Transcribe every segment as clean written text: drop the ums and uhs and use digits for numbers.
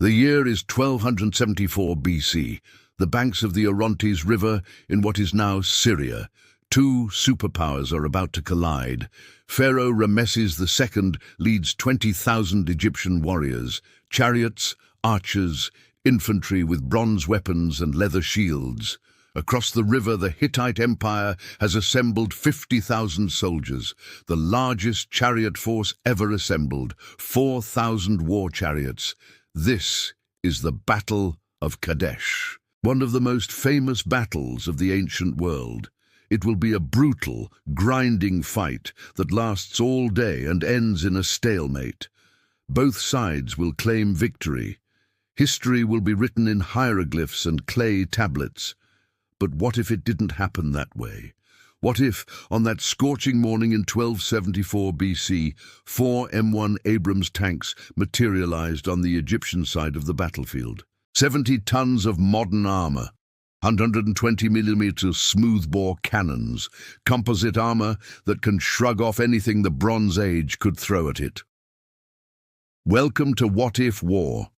The year is 1274 BC, the banks of the Orontes River in what is now Syria. Two superpowers are about to collide. Pharaoh Ramses II leads 20,000 Egyptian warriors, chariots, archers, infantry with bronze weapons and leather shields. Across the river, the Hittite Empire has assembled 50,000 soldiers, the largest chariot force ever assembled, 4,000 war chariots. This is the Battle of Kadesh, one of the most famous battles of the ancient world. It will be a brutal, grinding fight that lasts all day and ends in a stalemate. Both sides will claim victory. History will be written in hieroglyphs and clay tablets. But what if it didn't happen that way? What if, on that scorching morning in 1274 BC, 4 M1 Abrams tanks materialized on the Egyptian side of the battlefield? 70 tons of modern armor, 120mm smoothbore cannons, composite armor that can shrug off anything the Bronze Age could throw at it. Welcome to What If War.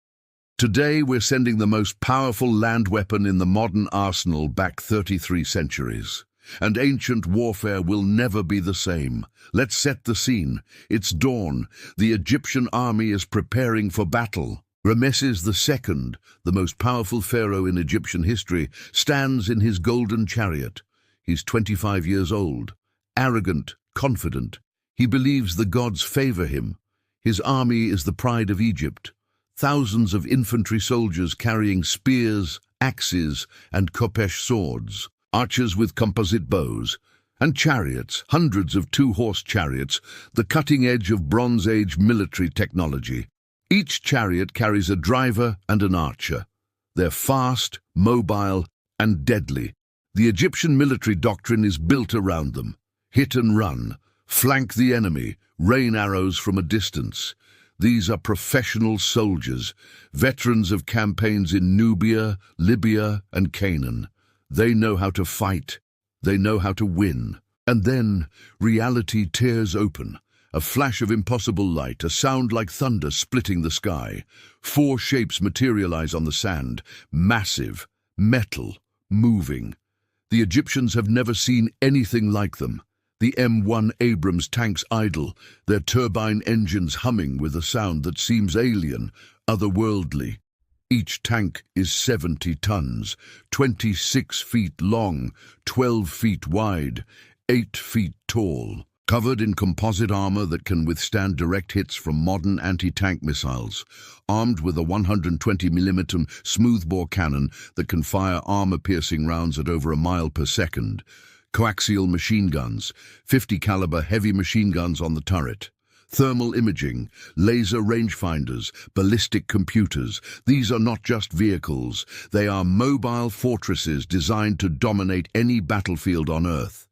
Today we're sending the most powerful land weapon in the modern arsenal back 33 centuries. And ancient warfare will never be the same. Let's set the scene. It's dawn. The Egyptian army is preparing for battle. Ramses II, the most powerful pharaoh in Egyptian history, stands in his golden chariot. He's 25 years old, arrogant, confident. He believes the gods favor him. His army is the pride of Egypt. Thousands of infantry soldiers carrying spears, axes, and khopesh swords. Archers with composite bows, and chariots, hundreds of two-horse chariots, the cutting edge of Bronze Age military technology. Each chariot carries a driver and an archer. They're fast, mobile, and deadly. The Egyptian military doctrine is built around them. Hit and run, flank the enemy, rain arrows from a distance. These are professional soldiers, veterans of campaigns in Nubia, Libya, and Canaan. They know how to fight. They know how to win. And then reality tears open. A flash of impossible light, a sound like thunder splitting the sky. 4 shapes materialize on the sand, massive, metal, moving. The Egyptians have never seen anything like them. The M1 Abrams tanks idle, their turbine engines humming with a sound that seems alien, otherworldly. Each tank is 70 tons, 26 feet long, 12 feet wide, 8 feet tall, covered in composite armor that can withstand direct hits from modern anti-tank missiles, armed with a 120mm smoothbore cannon that can fire armor-piercing rounds at over a mile per second, coaxial machine guns, 50 caliber heavy machine guns on the turret, thermal imaging, laser rangefinders, ballistic computers. These are not just vehicles. They are mobile fortresses designed to dominate any battlefield on Earth.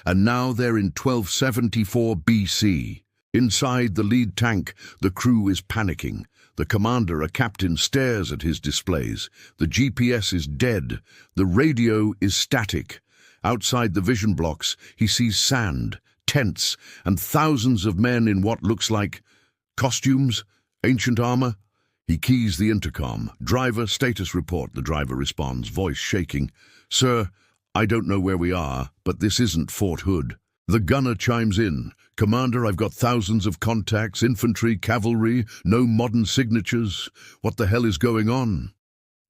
And now they're in 1274 BC. Inside the lead tank, the crew is panicking. The commander, a captain, stares at his displays. The GPS is dead. The radio is static. Outside the vision blocks, he sees sand, tents, and thousands of men in what looks like costumes, ancient armor. He keys the intercom. "Driver, status report," the driver responds, voice shaking. "Sir, I don't know where we are, but this isn't Fort Hood." The gunner chimes in. "Commander, I've got thousands of contacts, infantry, cavalry, no modern signatures. What the hell is going on?"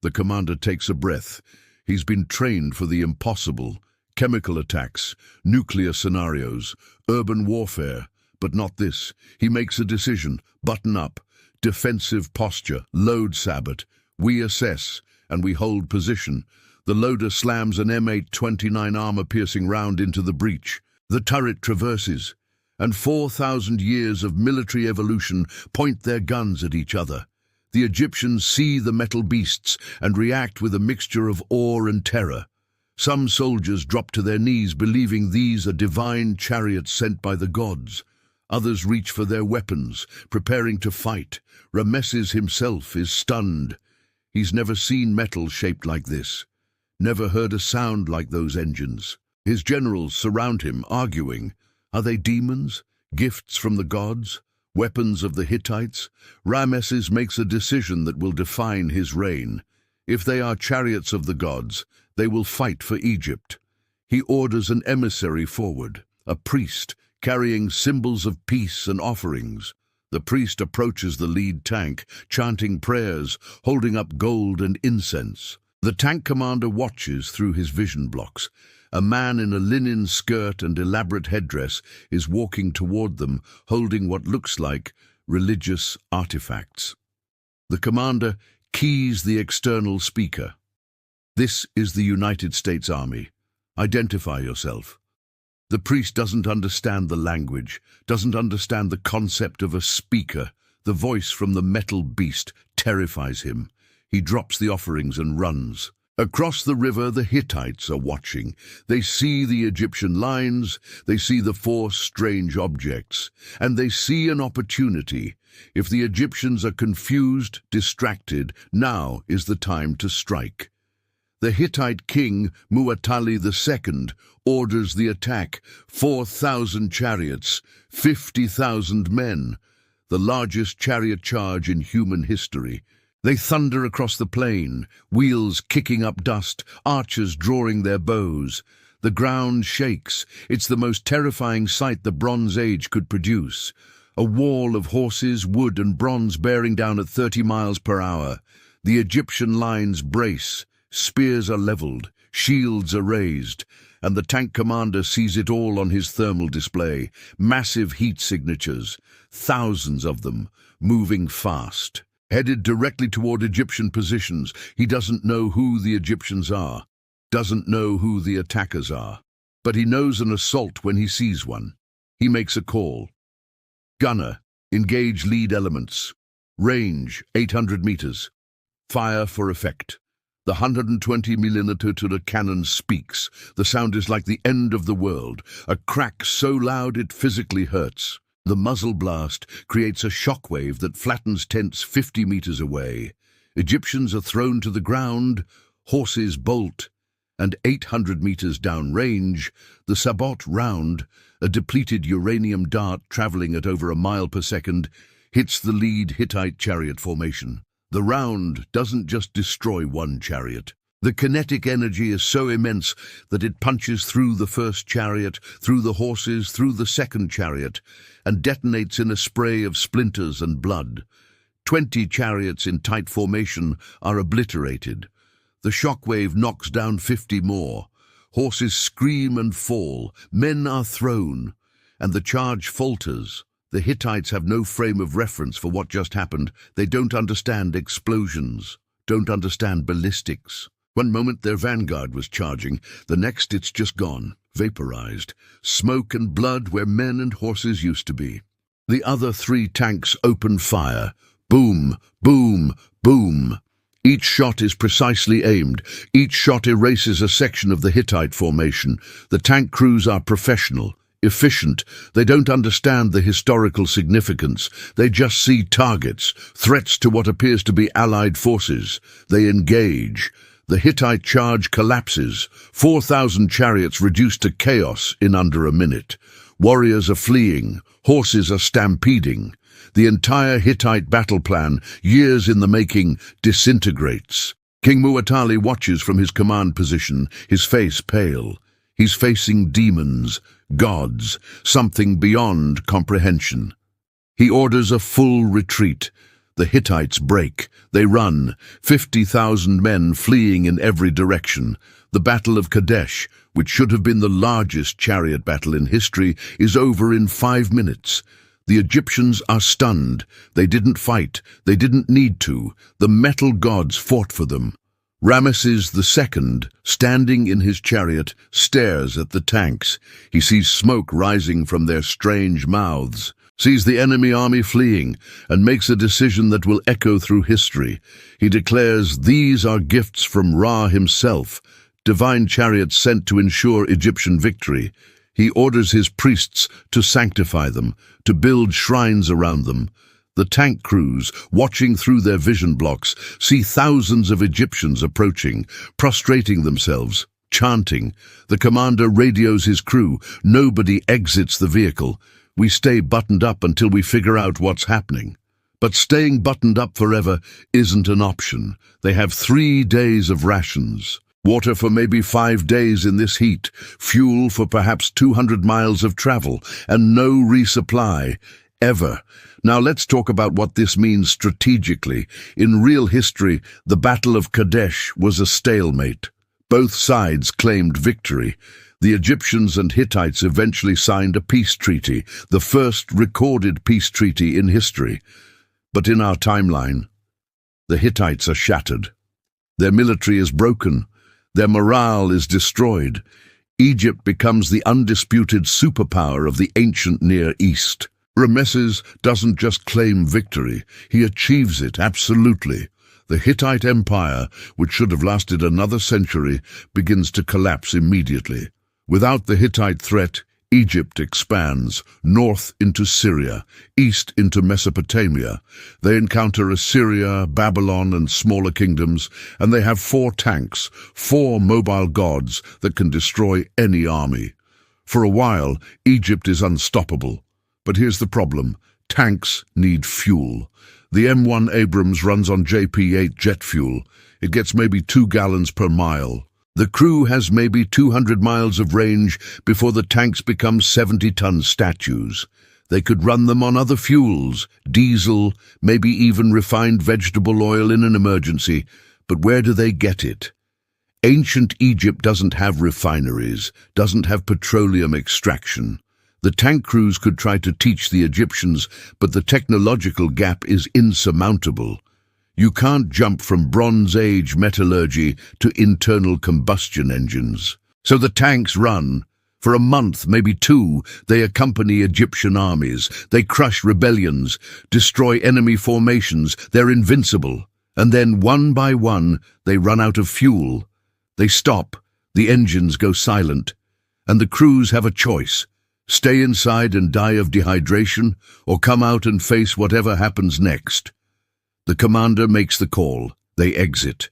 The commander takes a breath. He's been trained for the impossible. Chemical attacks, nuclear scenarios, urban warfare, but not this. He makes a decision. Button up, defensive posture, load sabot. We assess, and we hold position. The loader slams an M829 armor-piercing round into the breach. The turret traverses, and 4,000 years of military evolution point their guns at each other. The Egyptians see the metal beasts and react with a mixture of awe and terror. Some soldiers drop to their knees, believing these are divine chariots sent by the gods. Others reach for their weapons, preparing to fight. Ramses himself is stunned. He's never seen metal shaped like this, never heard a sound like those engines. His generals surround him, arguing. Are they demons? Gifts from the gods? Weapons of the Hittites, Ramesses makes a decision that will define his reign. If they are chariots of the gods, they will fight for Egypt. He orders an emissary forward, a priest, carrying symbols of peace and offerings. The priest approaches the lead tank, chanting prayers, holding up gold and incense. The tank commander watches through his vision blocks. A man in a linen skirt and elaborate headdress is walking toward them, holding what looks like religious artifacts. The commander keys the external speaker. "This is the United States Army. Identify yourself." The priest doesn't understand the language, doesn't understand the concept of a speaker. The voice from the metal beast terrifies him. He drops the offerings and runs. Across the river, the Hittites are watching. They see the Egyptian lines, they see the four strange objects, and they see an opportunity. If the Egyptians are confused, distracted, now is the time to strike. The Hittite king, Muwatalli II, orders the attack. 4,000 chariots, 50,000 men, the largest chariot charge in human history. They thunder across the plain, wheels kicking up dust, archers drawing their bows. The ground shakes. It's the most terrifying sight the Bronze Age could produce. A wall of horses, wood and bronze bearing down at 30 miles per hour. The Egyptian lines brace. Spears are leveled, shields are raised, and the tank commander sees it all on his thermal display. Massive heat signatures, thousands of them, moving fast. Headed directly toward Egyptian positions. He doesn't know who the Egyptians are, doesn't know who the attackers are, but he knows an assault when he sees one. He makes a call. Gunner, engage lead elements. Range, 800 meters. Fire for effect. The 120mm cannon speaks. The sound is like the end of the world, a crack so loud it physically hurts. The muzzle blast creates a shockwave that flattens tents 50 meters away. Egyptians are thrown to the ground, horses bolt, and 800 meters downrange, the sabot round, a depleted uranium dart traveling at over a mile per second, hits the lead Hittite chariot formation. The round doesn't just destroy one chariot. The kinetic energy is so immense that it punches through the first chariot, through the horses, through the second chariot, and detonates in a spray of splinters and blood. 20 chariots in tight formation are obliterated. The shockwave knocks down 50 more. Horses scream and fall, men are thrown, and the charge falters. The Hittites have no frame of reference for what just happened. They don't understand explosions, don't understand ballistics. One moment their vanguard was charging, the next it's just gone, vaporized. Smoke and blood where men and horses used to be. The other 3 tanks open fire. Boom, boom, boom. Each shot is precisely aimed. Each shot erases a section of the Hittite formation. The tank crews are professional, efficient. They don't understand the historical significance. They just see targets, threats to what appears to be allied forces. They engage. The Hittite charge collapses. 4,000 chariots reduced to chaos in under a minute. Warriors are fleeing. Horses are stampeding. The entire Hittite battle plan, years in the making, disintegrates. King Muwatalli watches from his command position, his face pale. He's facing demons, gods, something beyond comprehension. He orders a full retreat. The Hittites break. They run, 50,000 men fleeing in every direction. The Battle of Kadesh, which should have been the largest chariot battle in history, is over in 5 minutes. The Egyptians are stunned. They didn't fight. They didn't need to. The metal gods fought for them. Ramesses II, standing in his chariot, stares at the tanks. He sees smoke rising from their strange mouths, sees the enemy army fleeing, and makes a decision that will echo through history. He declares, "These are gifts from Ra himself, divine chariots sent to ensure Egyptian victory." He orders his priests to sanctify them, to build shrines around them. The tank crews, watching through their vision blocks, see thousands of Egyptians approaching, prostrating themselves, chanting. The commander radios his crew. Nobody exits the vehicle. We stay buttoned up until we figure out what's happening. But staying buttoned up forever isn't an option. They have 3 days of rations. Water for maybe 5 days in this heat, fuel for perhaps 200 miles of travel, and no resupply, ever. Now let's talk about what this means strategically. In real history, the Battle of Kadesh was a stalemate. Both sides claimed victory. The Egyptians and Hittites eventually signed a peace treaty, the first recorded peace treaty in history. But in our timeline, the Hittites are shattered. Their military is broken. Their morale is destroyed. Egypt becomes the undisputed superpower of the ancient Near East. Ramesses doesn't just claim victory, he achieves it absolutely. The Hittite Empire, which should have lasted another century, begins to collapse immediately. Without the Hittite threat, Egypt expands, north into Syria, east into Mesopotamia. They encounter Assyria, Babylon, and smaller kingdoms, and they have 4 tanks, 4 mobile gods that can destroy any army. For a while, Egypt is unstoppable. But here's the problem. Tanks need fuel. The M1 Abrams runs on JP-8 jet fuel. It gets maybe 2 gallons per mile. The crew has maybe 200 miles of range before the tanks become 70-ton statues. They could run them on other fuels, diesel, maybe even refined vegetable oil in an emergency. But where do they get it? Ancient Egypt doesn't have refineries, doesn't have petroleum extraction. The tank crews could try to teach the Egyptians, but the technological gap is insurmountable. You can't jump from Bronze Age metallurgy to internal combustion engines. So the tanks run. For a month, maybe 2, they accompany Egyptian armies. They crush rebellions, destroy enemy formations. They're invincible. And then, one by one, they run out of fuel. They stop. The engines go silent. And the crews have a choice. Stay inside and die of dehydration, or come out and face whatever happens next. The commander makes the call. They exit.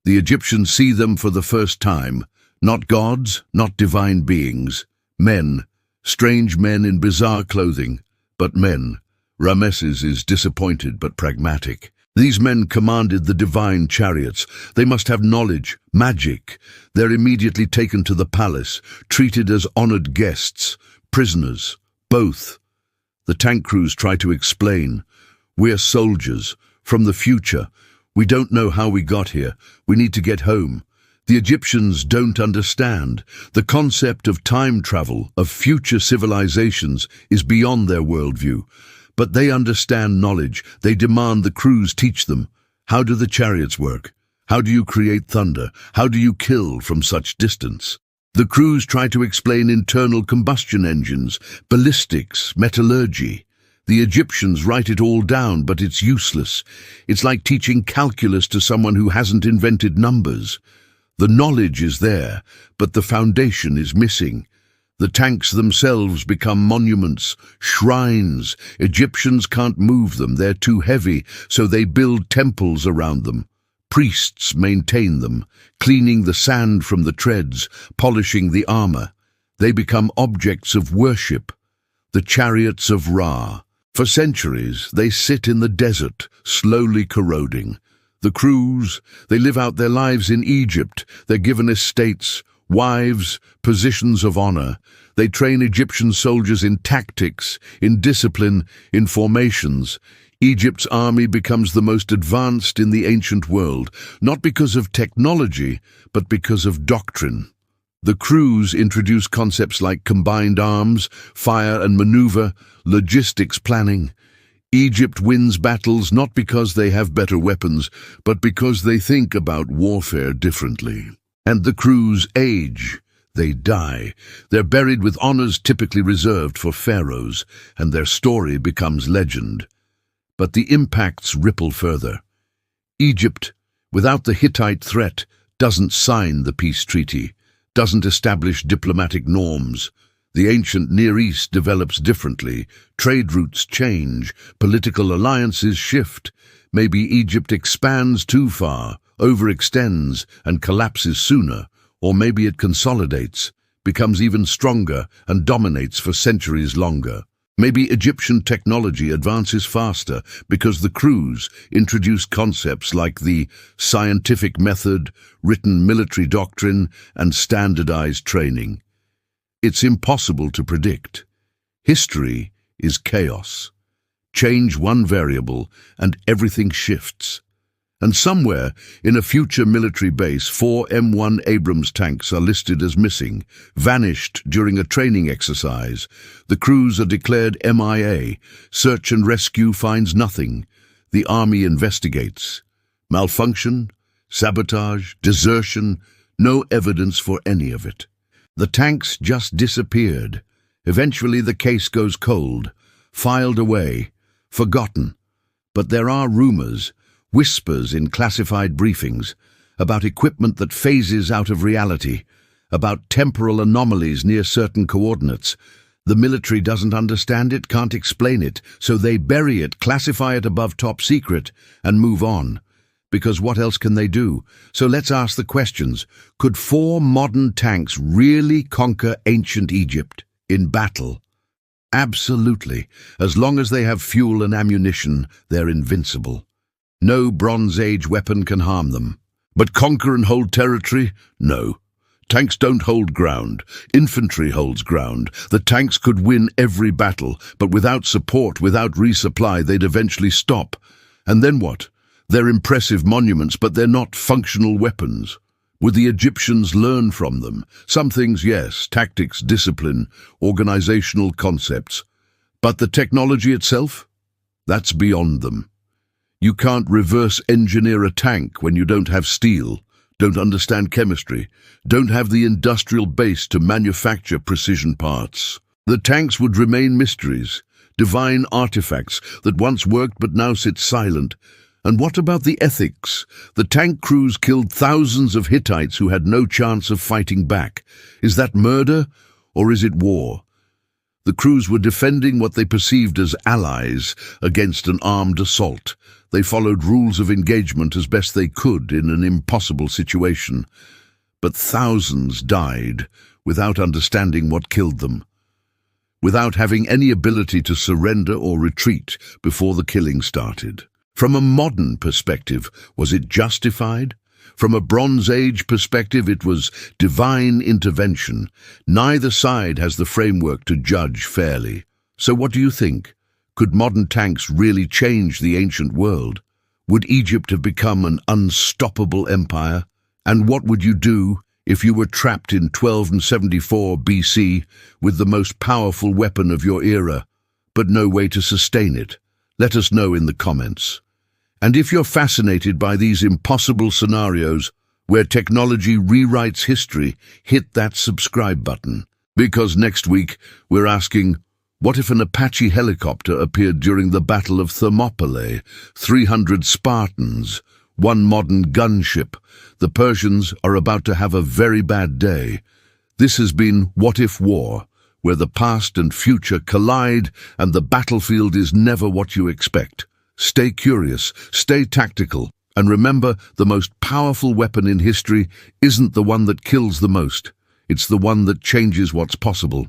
The Egyptians see them for the first time. Not gods, not divine beings. Men. Strange men in bizarre clothing. But men. Ramesses is disappointed but pragmatic. These men commanded the divine chariots. They must have knowledge, magic. They're immediately taken to the palace, treated as honored guests, prisoners, both. The tank crews try to explain. We're soldiers. From the future. We don't know how we got here. We need to get home. The Egyptians don't understand. The concept of time travel, of future civilizations, is beyond their worldview. But they understand knowledge. They demand the crews teach them. How do the chariots work? How do you create thunder? How do you kill from such distance? The crews try to explain internal combustion engines, ballistics, metallurgy. The Egyptians write it all down, but it's useless. It's like teaching calculus to someone who hasn't invented numbers. The knowledge is there, but the foundation is missing. The tanks themselves become monuments, shrines. Egyptians can't move them, they're too heavy, so they build temples around them. Priests maintain them, cleaning the sand from the treads, polishing the armor. They become objects of worship. The chariots of Ra. For centuries, they sit in the desert, slowly corroding. The crews, they live out their lives in Egypt. They're given estates, wives, positions of honor. They train Egyptian soldiers in tactics, in discipline, in formations. Egypt's army becomes the most advanced in the ancient world, not because of technology, but because of doctrine. The crews introduce concepts like combined arms, fire and maneuver, logistics planning. Egypt wins battles not because they have better weapons, but because they think about warfare differently. And the crews age. They die. They're buried with honors typically reserved for pharaohs, and their story becomes legend. But the impacts ripple further. Egypt, without the Hittite threat, doesn't sign the peace treaty, doesn't establish diplomatic norms. The ancient Near East develops differently. Trade routes change, political alliances shift. Maybe Egypt expands too far, overextends, and collapses sooner. Or maybe it consolidates, becomes even stronger, and dominates for centuries longer. Maybe Egyptian technology advances faster because the crews introduce concepts like the scientific method, written military doctrine, and standardized training. It's impossible to predict. History is chaos. Change one variable and everything shifts. And somewhere in a future military base, 4 M1 Abrams tanks are listed as missing, vanished during a training exercise. The crews are declared MIA. Search and rescue finds nothing. The army investigates. Malfunction, sabotage, desertion, no evidence for any of it. The tanks just disappeared. Eventually the case goes cold, filed away, forgotten. But there are rumors, whispers in classified briefings, about equipment that phases out of reality, about temporal anomalies near certain coordinates. The military doesn't understand it, can't explain it, so they bury it, classify it above top secret, and move on. Because what else can they do? So let's ask the questions. Could 4 modern tanks really conquer ancient Egypt in battle? Absolutely. As long as they have fuel and ammunition, they're invincible. No Bronze Age weapon can harm them. But conquer and hold territory? No. Tanks don't hold ground. Infantry holds ground. The tanks could win every battle, but without support, without resupply, they'd eventually stop. And then what? They're impressive monuments, but they're not functional weapons. Would the Egyptians learn from them? Some things, yes, tactics, discipline, organizational concepts. But the technology itself? That's beyond them. You can't reverse engineer a tank when you don't have steel, don't understand chemistry, don't have the industrial base to manufacture precision parts. The tanks would remain mysteries, divine artifacts that once worked but now sit silent. And what about the ethics? The tank crews killed thousands of Hittites who had no chance of fighting back. Is that murder, or is it war? The crews were defending what they perceived as allies against an armed assault. They followed rules of engagement as best they could in an impossible situation. But thousands died without understanding what killed them, without having any ability to surrender or retreat before the killing started. From a modern perspective, was it justified? From a Bronze Age perspective, it was divine intervention. Neither side has the framework to judge fairly. So what do you think? Could modern tanks really change the ancient world? Would Egypt have become an unstoppable empire? And what would you do if you were trapped in 1274 BC with the most powerful weapon of your era, but no way to sustain it? Let us know in the comments. And if you're fascinated by these impossible scenarios where technology rewrites history, hit that subscribe button. Because next week we're asking, what if an Apache helicopter appeared during the Battle of Thermopylae? 300 Spartans, 1 modern gunship. The Persians are about to have a very bad day. This has been What If War, where the past and future collide and the battlefield is never what you expect. Stay curious, stay tactical, and remember, the most powerful weapon in history isn't the one that kills the most. It's the one that changes what's possible.